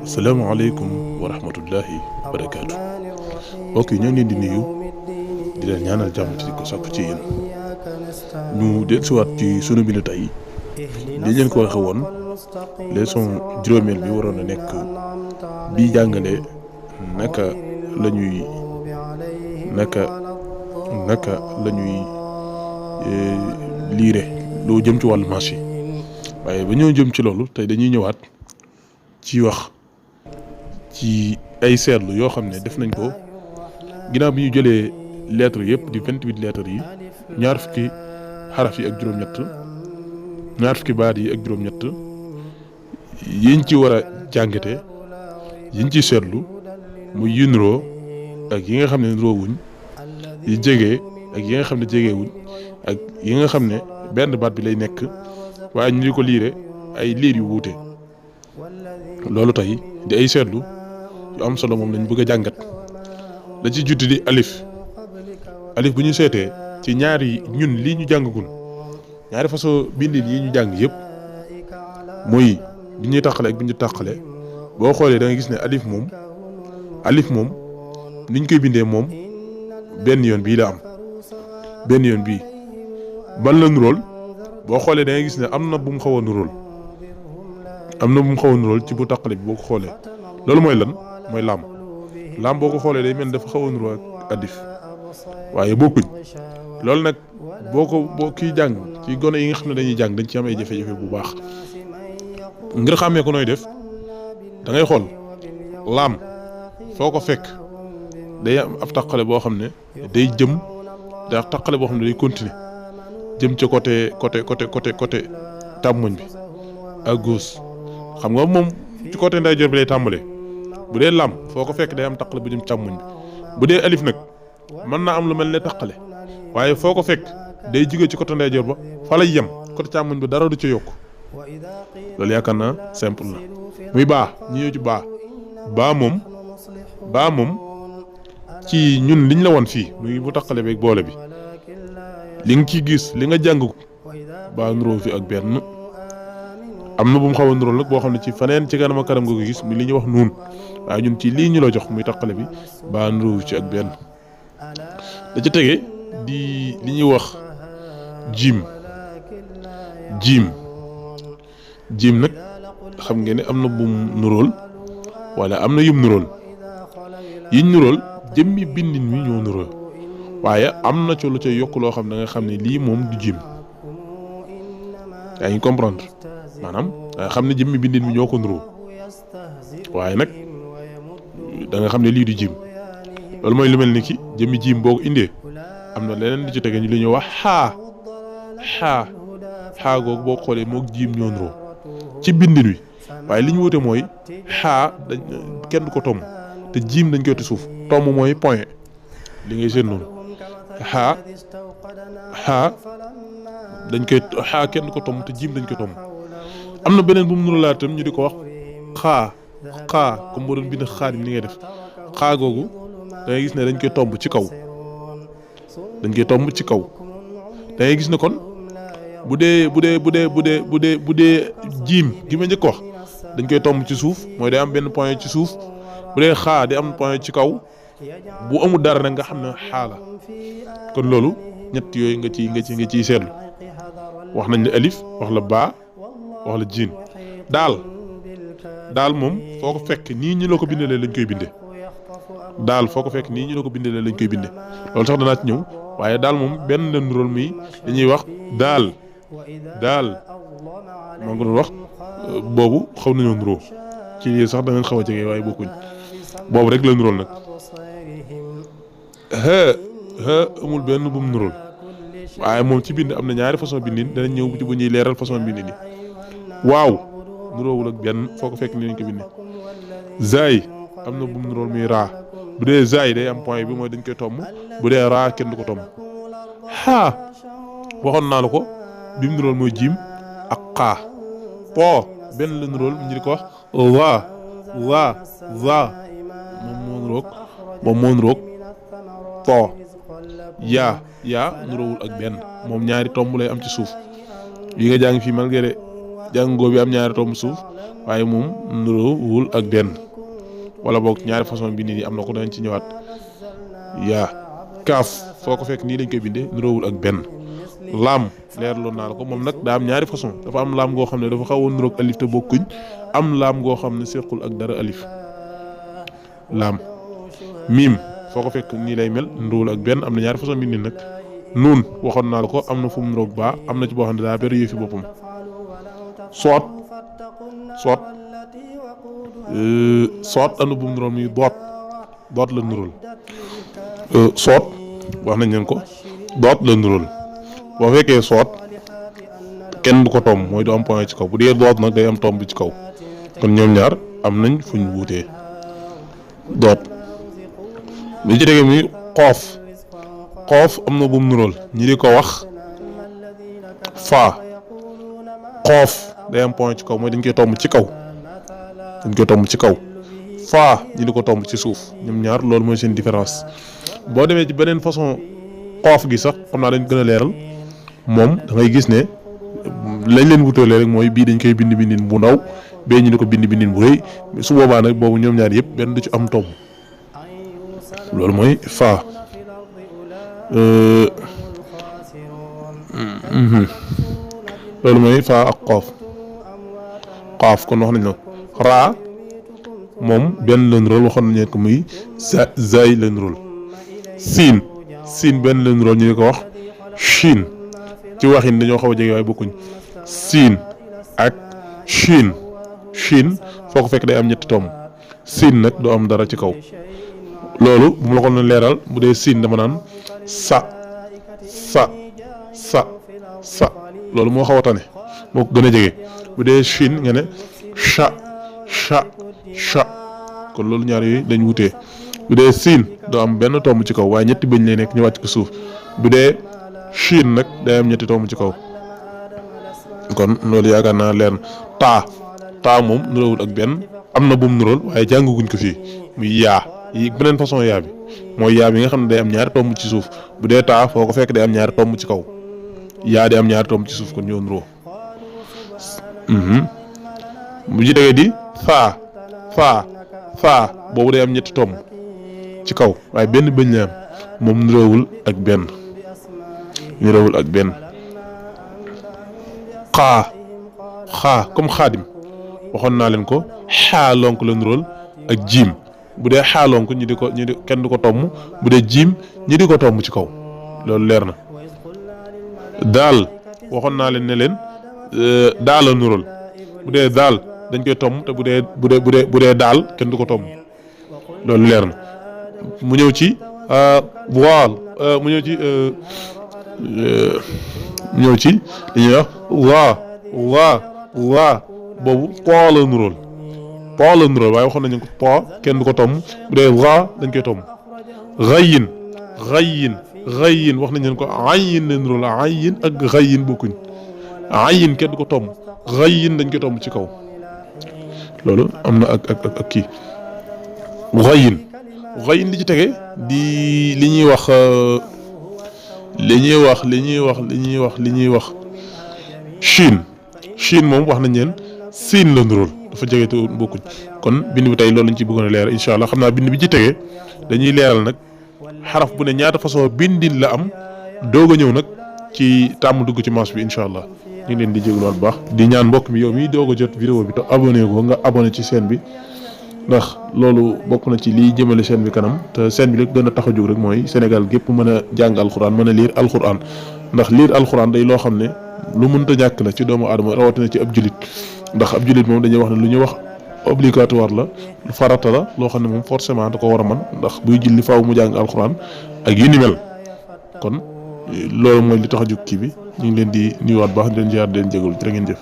asalaamaaleykum wa rahmatullahi wa barakaatu mbokk yi ñoo ngi leen di nuyu di leen ñaanal jàmm ci ko sàkku ci yéen ñu dellusiwaat ci sunu bindu tey li leen ko waxe woon leçon juróomeel bi waroon a nekk bii jàngale naka la ñuy liire loo jëm ci wàllu marché waaye ba ñoo jëm ci loolu tey dañuy ñëwaat ci wax ci ay seetlu yoo xam ne def nañ ko ginnaaw bi ñu jëlee lettres yëpp di 28 lettres yi ñaar fukki xaraf yi ak juróom-ñett ñaar fukki baat yi ak juróom-ñett yiñ ci war a jàngate yiñ ci seetlu muy yu niroo ak yi nga xam ne niroo wuñ yi jege ak yi nga xam ne jegewuñ ak yi nga xam ne benn baat bi lay nekk waaye ñu di ko liire ay liir yu wuute loolu tey di ay seetlu yu am solo moom lañ bëgg a jàngat la ci jutti di alif bu ñu seetee ci ñaari ñun lii ñu jàngagul ñaari façon bindin yi ñu jàng yëpp muy bi ñuy tàqale ak bi ñu tàqale boo xoolee da nga gis ne alif moom niñ koy bindee moom benn yoon bii la am benn yoon bii ban la nuróol boo xoolee da nga gis ne am na bu mu xaw a nuróol ci bu tàqale bi boo ko xoolee loolu mooy lan mooy laam boo ko xoolee day mel dafa xaw a nuróol ak alif waaye bokkuñ loolu nag boo kiy jàng ci gone yi nga xam ne dañuy jàng dañ ci am ay jafe-jafe bu baax ngir xàmmee ko nooy def da ngay xool laam foo ko fekk day am ab tàqale boo xam ne day jëm day ab tàqale boo xam ne day continuer jëm ca côté tàmmoñ bi à gauche xam nga moom ci côté ndeyjoor bi lay tàmbalee bu dee laam foo ko fekk day am tàqale bu jëm càmmoñ bi bu dee alif nag mën naa am lu mel ne tàqale waaye foo ko fekk day jóge ci côté ndeyjoor ba fa lay yem côté càmmoñ bi dara du ca yokk loolu yaakaar naa simple na muy baa ñu ñëw ci baa moom ci ñun liñ la woon fii muy bu tàqale beeg boole bi li nga ciy gis li nga jàng ko baa nuróo fi ak benn am na bu mu xaw a nuróol nag boo xam ne ci faneen ci kanam ak kanam nga ko gis mi li ñuy wax nuun waaye ñun ci lii ñu la jox muy tàqale bi baa nuróo ci ak benn da ca tege di li ñuy wax jiim nag xam ngeen ne am na bu mu nuróol wala am na yum nuróol yiñ nuróol jëmmi bindin mi ñoo nuróol waaye am na ci lu ca yokk loo xam ne nga xam ne lii moom du jiim yaa ngi comprendre maanaam da nga xam ne jëmmi bindin mi ñoo ko nuróo waaye nag da nga xam ne lii du jiim loolu mooy lu mel ni ki jëmmi jiim boo ko indee am na leneen li ci tege ñu li ñuy wax xaa googu boo xoolee moog jiim ñoo nuróo ci bindin wi waaye li ñu wute mooy dañ kenn du ko tomb te jiim dañ koy te suuf tomb mooy point li ngay seen noonu kenn du ko tomb te jiim dañ ko tomb am na beneen bu mu nuróo laa tam ñu di ko wax xaa comme boo doon bind xaadim ni ngay def xaa googu da ngay gis ne dañ koy tomb ci kaw da ngay gis ne kon bu dee jiim gi ma njëkk wax dañ koy tomb ci suuf mooy day am benn point ci suuf bu dee xaa day am point ci kaw bu amul dara nag nga xam ne xaa la kon loolu ñett yooyu nga ciy seetlu wax nañ la alif wax la baa wax la jiin daal moom foo ko fekk nii ñu la ko bindalee lañ koy bindee loolu sax danaa ci ñëw waaye daal moom benn la nuróol muy dañuy wax daal maa ngi doon wax boobu xaw nañoo nuróo ci lii sax danañ xaw a jege waaye bokkuñ boobu rek la nuróol nag amul benn bu mu nuróol waaye moom ci bind am na ñaari façon bindin danañ ñëw ci bu ñuy leeral façon bindin yi waaw nuróowul ak benn foo ko fekk ni lañ ko bindee zaay am na bu mu nuróol muy raa bu dee zaay day am point bi mooy dañ koy tomb bu dee raa kenn du ko tomb waxoon naa la ko bi mu nuróol mooy jiim ak xaa poo benn la nuróol ñu di ko wax waa moom moo nuróog poo yaa nuróowul ak benn moom ñaari tomb lay am ci suuf yi nga jàng fii malgré jàngoo bi am ñaari tomb suuf waaye moom nuroowul ak benn wala boog ñaari façon bi nii am na ko dañ ci ñëwaat yaa kaaf foo ko fekk nii lañ koy bindee nuroowul ak benn laam leerloon naa la ko moom nag daa am ñaari façon dafa am laam goo xam ne dafa xaw a nuroog alif te bokkuñ am laam goo xam ne sequl ak dara alif laam miim foo ko fekk nii lay mel nuroowul ak benn am na ñaari façon bindin nag nuun waxoon naa la ko am na fu mu nuroog baa am na ci boo xam ne daa bëri yëfi boppam soot am na bu mu nurool muy doot la nurool soot wax nañ leen ko doot la nurool boo fekkee soot kenn du ko tomb mooy du am point ci kaw bu dee doot nag day am tomb ci kaw kon ñoom ñaar am nañ fuñ wuutee doot li ci tege muy xoof am na bu mu nurool ñi di ko wax faa xoof day am point ci kaw mooy dañ koy tomb ci kaw faa ñi di ko tomb ci suuf ñoom ñaar loolu mooy seen différence boo demee ci beneen façon xoof gi sax xam naa dañ gën a leeral moom da ngay gis ne lañ leen wutalee rek mooy bii dañ koy bind bindin bu ndaw bee ñu di ko bind bindin bu rëy su boobaa nag boobu ñoom ñaar yëpp benn du ci am tomb loolu mooy faa loolu mooy faa ak xoof kon wax nañ la raa moom benn la nurool waxoon nañ ko muy zaay la nurool siin benn la nurool ñu di ko wax chiin ci waxin dañoo xaw a jege waaye bokkuñ siin ak chiin foo ko fekk day am ñetti tomb siin nag du am dara ci kaw loolu bu ma la ko doon leeral bu dee siin dama naan sa loolu moo xaw a tane moo ko gën a jege bu dee chiin nga ne cha kon loolu ñaar yooyu dañ wutee bu dee siin doo am benn tomb ci kaw waaye ñetti bëñ lay nekk ñu wàcc ko suuf bu dee chiin nag day am ñetti tomb ci kaw kon loolu yaakaar naa leer na taa moom nuroowul ak benn am na bu mu nurool waaye jànguguñ ko fii muy yaa yi beneen façon yaa bi mooy yaa bi nga xam ne day am ñaari tomb ci suuf bu dee taa foo ko fekk day am ñaari tomb ci kaw yaa day am ñaari tomb ci suuf kon ñoo nuroo bu ci tegee di faa boobu day am ñetti tomb ci kaw waaye benn bëñ la am moom nuroowul ak benn xaa comme xaadim waxoon naa leen ko xaalonk la nurool ak jiim bu dee xaalonk kenn du ko tomb bu dee jiim ñi di ko tomb ci kaw loolu leer na daal waxoon naa leen ne leen daal la nurool bu dee daal dañ koy tomb te bu dee daal kenn du ko tomb loolu leer na mu ñëw ci voile mu ñëw ci li ñuy wax waa boobu poo la nurool waaye waxoon nañu ko poo kenn du ko tomb bu dee waa dañ koy tomb xayin wax nañ leen ko ayin la nurool ayin ak xayin bokkuñ ayin kenn du ko tomb xayin dañ koy tomb ci kaw loolu am na ak kii xayin li ci tege di li ñuy wax Chine moom wax nañ leen siin la nuróol dafa jege te bokkuñ kon bind bi tey loolu lañ ci bëggoon a leeral incha allah xam naa bind bi ci tege dañuy leeral nag xaraf bu ne ñaata façon bindin la am doog a ñëw nag ci tàmm dugg ci marche bi incha allah ñu ngi leen di jégaluwaat bu baax di ñaan mbokk mi yow mi doog a jot vidéo bi te abonné ko nga abonné ci chaîne bi ndax loolu bokk na ci liy jëmale chaîne bi kanam te chaîne bi rek gën a tax a jóg rek mooy Sénégal gépp mën a jàng alxuraan mën a liir alxuraan ndax liir alxuraan day loo xam ne lu mënta ñàkk la ci doomu aadama rawatina ci ab julit ndax ab julit moom dañuy wax ne lu ñuy wax obligatoire la farata la loo xam ne moom forcément da ko war a mën ndax buy julli faaw mu jàng alxuraan ak yu ni mel kon loolu mooy li tax a jóg kii bi ñu ngi leen di nuyuwaat baax di leen ziar di leen jégalu jërë ngeen jëf.